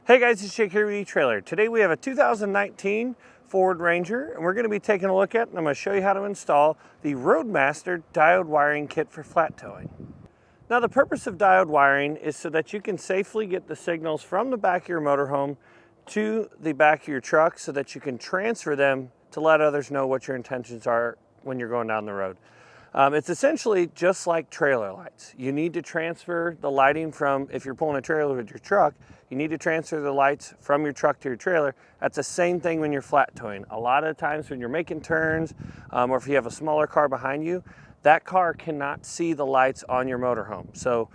Hey guys, it's Jake here with eTrailer. Today we have a 2019 Ford Ranger and we're going to be taking a look at and I'm going to show you how to install the Roadmaster Diode wiring kit for flat towing. Now the purpose of diode wiring is so that you can safely get the signals from the back of your motorhome to the back of your truck so that you can transfer them to let others know what your intentions are when you're going down the road. It's essentially just like trailer lights. You need to transfer the lighting from, if you're pulling a trailer with your truck, you need to transfer the lights from your truck to your trailer. That's the same thing when you're flat towing. A lot of times when you're making turns, or if you have a smaller car behind you, that car cannot see the lights on your motorhome. So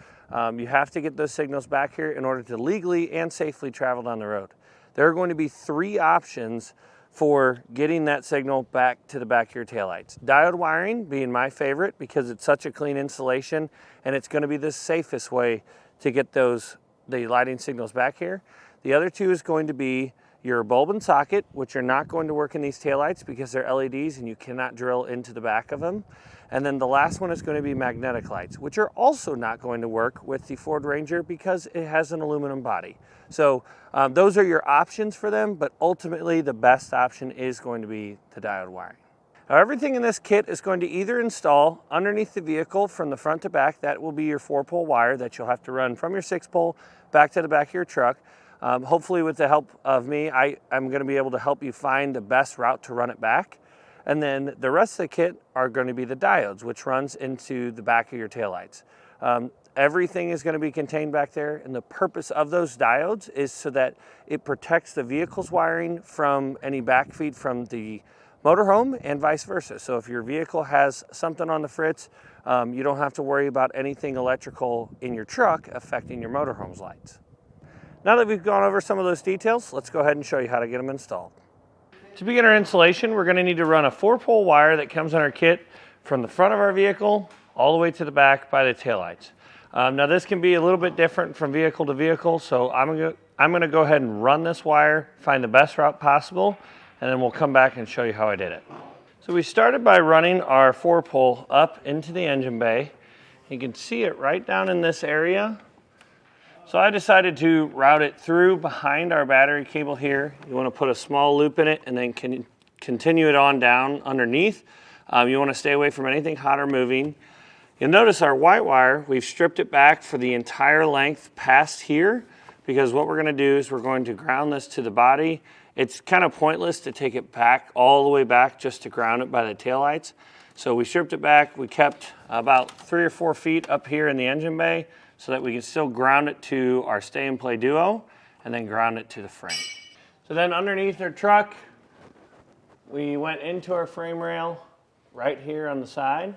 you have to get those signals back here in order to legally and safely travel down the road. There are going to be three options for getting that signal back to the back of your taillights. Diode wiring being my favorite because it's such a clean installation and it's going to be the safest way to get the lighting signals back here. The other two is going to be your bulb and socket, which are not going to work in these taillights because they're LEDs and you cannot drill into the back of them. And then the last one is going to be magnetic lights, which are also not going to work with the Ford Ranger because it has an aluminum body. So those are your options for them, but ultimately the best option is going to be the diode wiring. Now everything in this kit is going to either install underneath the vehicle from the front to back. That will be your 4-pole wire that you'll have to run from your 6-pole back to the back of your truck. Hopefully with the help of me, I'm going to be able to help you find the best route to run it back. And then the rest of the kit are going to be the diodes, which runs into the back of your taillights. Everything is going to be contained back there, and the purpose of those diodes is so that it protects the vehicle's wiring from any backfeed from the motorhome and vice versa. So if your vehicle has something on the fritz, you don't have to worry about anything electrical in your truck affecting your motorhome's lights. Now that we've gone over some of those details, let's go ahead and show you how to get them installed. To begin our installation, we're going to need to run a 4-pole wire that comes in our kit from the front of our vehicle all the way to the back by the taillights. Now this can be a little bit different from vehicle to vehicle, so I'm going to go ahead and run this wire, find the best route possible, and then we'll come back and show you how I did it. So we started by running our 4-pole up into the engine bay. You can see it right down in this area. So I decided to route it through behind our battery cable here. You want to put a small loop in it and then continue it on down underneath. You want to stay away from anything hot or moving. You'll notice our white wire, we've stripped it back for the entire length past here because what we're going to do is we're going to ground this to the body. It's kind of pointless to take it back all the way back just to ground it by the taillights. So we stripped it back. We kept about 3 or 4 feet up here in the engine bay so that we can still ground it to our Stay and Play Duo and then ground it to the frame. So then underneath our truck, we went into our frame rail right here on the side.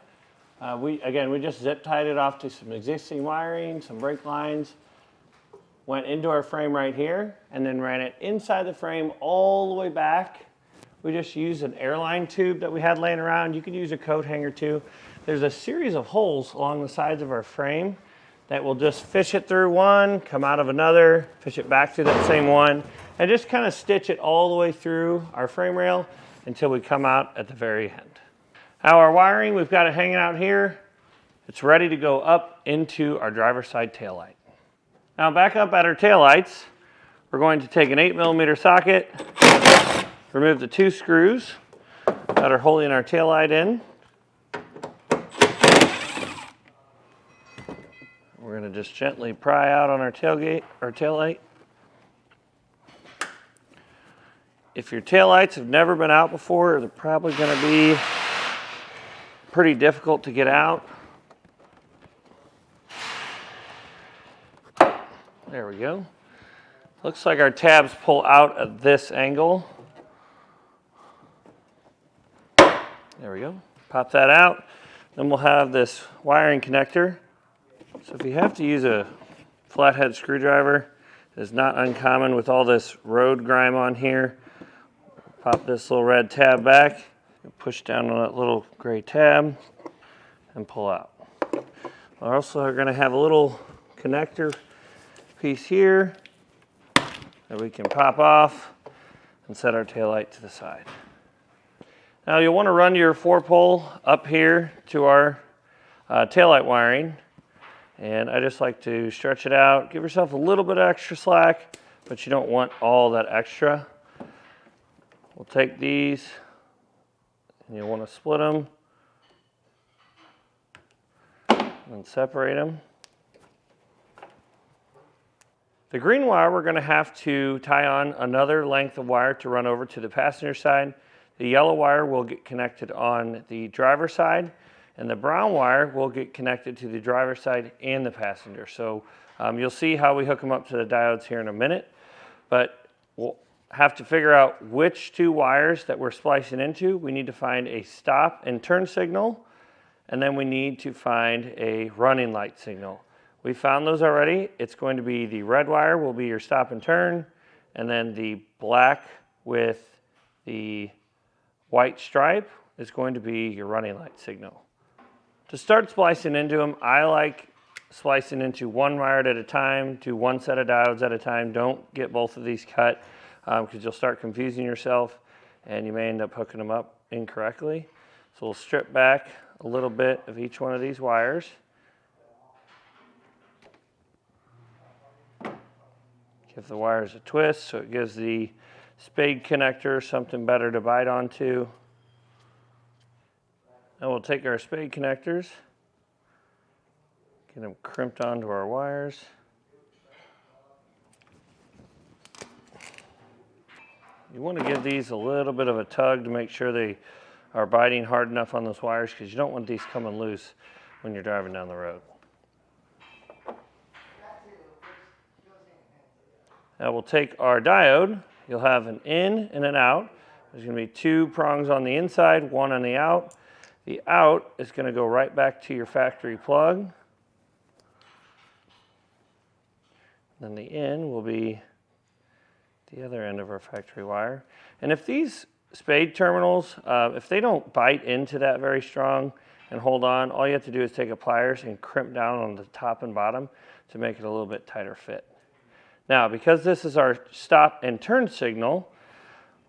We just zip tied it off to some existing wiring, some brake lines, went into our frame right here, and then ran it inside the frame all the way back. We just used an airline tube that we had laying around. You could use a coat hanger too. There's a series of holes along the sides of our frame that will just fish it through one, come out of another, fish it back through that same one, and just kind of stitch it all the way through our frame rail until we come out at the very end. Now our wiring, we've got it hanging out here. It's ready to go up into our driver's side taillight. Now back up at our taillights, we're going to take an 8mm socket, remove the 2 screws that are holding our taillight in. We're going to just gently pry out on our taillight. If your taillights have never been out before, they're probably going to be pretty difficult to get out. There we go. Looks like our tabs pull out at this angle. There we go. Pop that out. Then we'll have this wiring connector. So if you have to use a flathead screwdriver, it's not uncommon with all this road grime on here. Pop this little red tab back. Push down on that little gray tab and pull out. We're also going to have a little connector piece here that we can pop off and set our taillight to the side. Now you'll want to run your 4-pole up here to our taillight wiring, and I just like to stretch it out, give yourself a little bit of extra slack, but you don't want all that extra. We'll take these, and you'll want to split them and separate them. The green wire, we're going to have to tie on another length of wire to run over to the passenger side. The yellow wire will get connected on the driver's side, and the brown wire will get connected to the driver's side and the passenger. So you'll see how we hook them up to the diodes here in a minute, but we'll have to figure out which two wires that we're splicing into. We need to find a stop and turn signal, and then we need to find a running light signal. We found those already. It's going to be the red wire will be your stop and turn, and then the black with the white stripe is going to be your running light signal. To start splicing into them, I like splicing into one wire at a time, do one set of diodes at a time. Don't get both of these cut because you'll start confusing yourself and you may end up hooking them up incorrectly. So we'll strip back a little bit of each one of these wires. Give the wires a twist so it gives the spade connector something better to bite onto. Now we'll take our spade connectors, get them crimped onto our wires. You want to give these a little bit of a tug to make sure they are biting hard enough on those wires because you don't want these coming loose when you're driving down the road. Now we'll take our diode. You'll have an in and an out. There's going to be two prongs on the inside, one on the out. The out is going to go right back to your factory plug. Then the in will be the other end of our factory wire. And if these spade terminals, if they don't bite into that very strong and hold on, all you have to do is take a pliers and crimp down on the top and bottom to make it a little bit tighter fit. Now, because this is our stop and turn signal,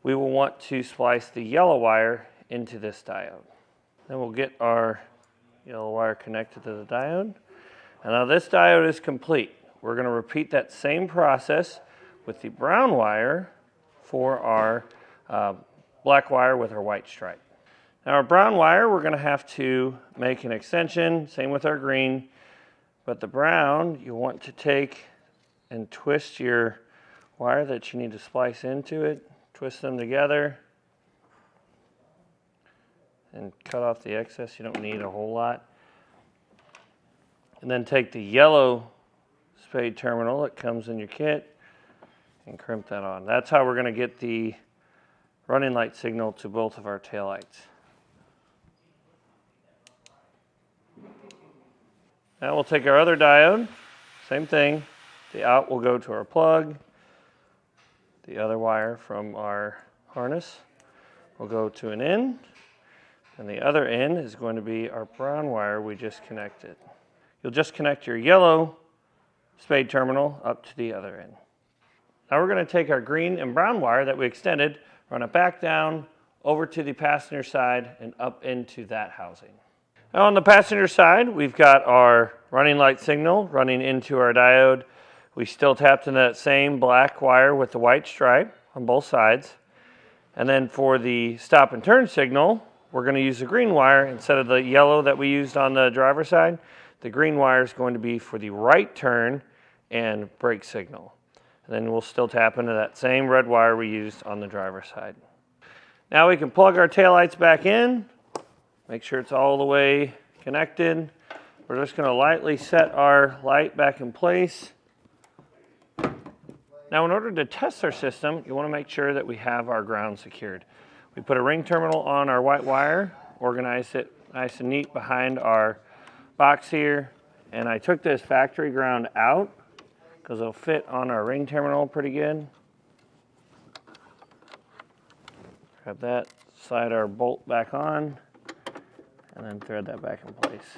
we will want to splice the yellow wire into this diode. Then we'll get our yellow wire connected to the diode. And now this diode is complete. We're going to repeat that same process with the brown wire for our black wire with our white stripe. Now our brown wire, we're going to have to make an extension, same with our green, but the brown, you want to take and twist your wire that you need to splice into it, twist them together, and cut off the excess. You don't need a whole lot. And then take the yellow spade terminal that comes in your kit and crimp that on. That's how we're going to get the running light signal to both of our taillights. Now we'll take our other diode, same thing. The out will go to our plug. The other wire from our harness will go to an in. And the other in is going to be our brown wire we just connected. You'll just connect your yellow spade terminal up to the other end. Now we're going to take our green and brown wire that we extended, run it back down over to the passenger side and up into that housing. Now on the passenger side, we've got our running light signal running into our diode. We still tapped into that same black wire with the white stripe on both sides. And then for the stop and turn signal, we're going to use the green wire instead of the yellow that we used on the driver's side. The green wire is going to be for the right turn and brake signal. And then we'll still tap into that same red wire we used on the driver's side. Now we can plug our taillights back in, make sure it's all the way connected. We're just going to lightly set our light back in place. Now in order to test our system, you want to make sure that we have our ground secured. We put a ring terminal on our white wire, organized it nice and neat behind our box here, and I took this factory ground out because it'll fit on our ring terminal pretty good. Grab that, slide our bolt back on, and then thread that back in place.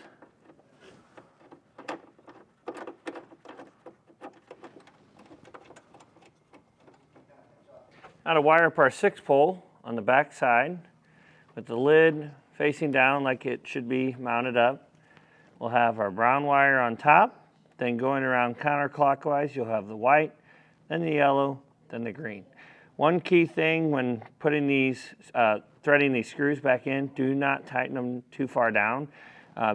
Now to wire up our 6-pole on the back side with the lid facing down like it should be mounted up. We'll have our brown wire on top, then going around counterclockwise you'll have the white, then the yellow, then the green. One key thing when putting these, threading these screws back in, do not tighten them too far down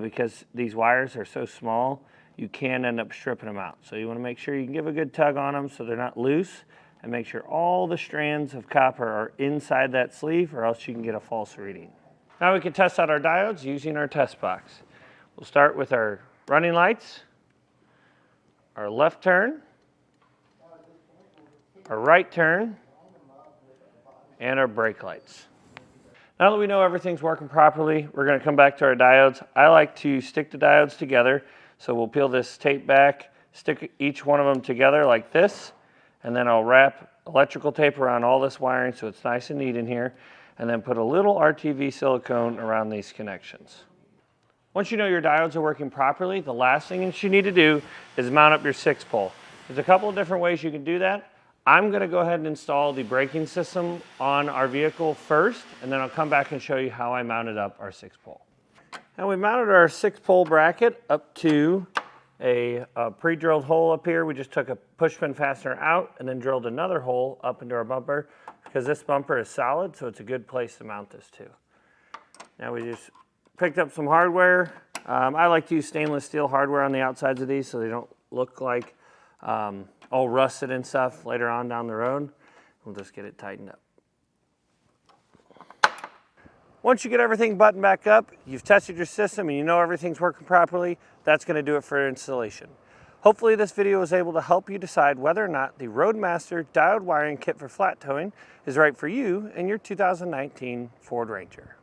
because these wires are so small, you can end up stripping them out. So you want to make sure you can give a good tug on them so they're not loose, and make sure all the strands of copper are inside that sleeve, or else you can get a false reading. Now we can test out our diodes using our test box. We'll start with our running lights, our left turn, our right turn, and our brake lights. Now that we know everything's working properly, we're going to come back to our diodes. I like to stick the diodes together, so we'll peel this tape back, stick each one of them together like this, and then I'll wrap electrical tape around all this wiring so it's nice and neat in here, and then put a little RTV silicone around these connections. Once you know your diodes are working properly, the last thing that you need to do is mount up your 6-pole. There's a couple of different ways you can do that. I'm going to go ahead and install the braking system on our vehicle first, and then I'll come back and show you how I mounted up our 6-pole. Now we mounted our 6-pole bracket up to a pre-drilled hole up here. We just took a push pin fastener out and then drilled another hole up into our bumper because this bumper is solid, so it's a good place to mount this to. Now we just picked up some hardware. I like to use stainless steel hardware on the outsides of these so they don't look like all rusted and stuff later on down the road. We'll just get it tightened up. Once you get everything buttoned back up, you've tested your system and you know everything's working properly, that's going to do it for installation. Hopefully this video was able to help you decide whether or not the Roadmaster Diode wiring kit for flat towing is right for you and your 2019 Ford Ranger.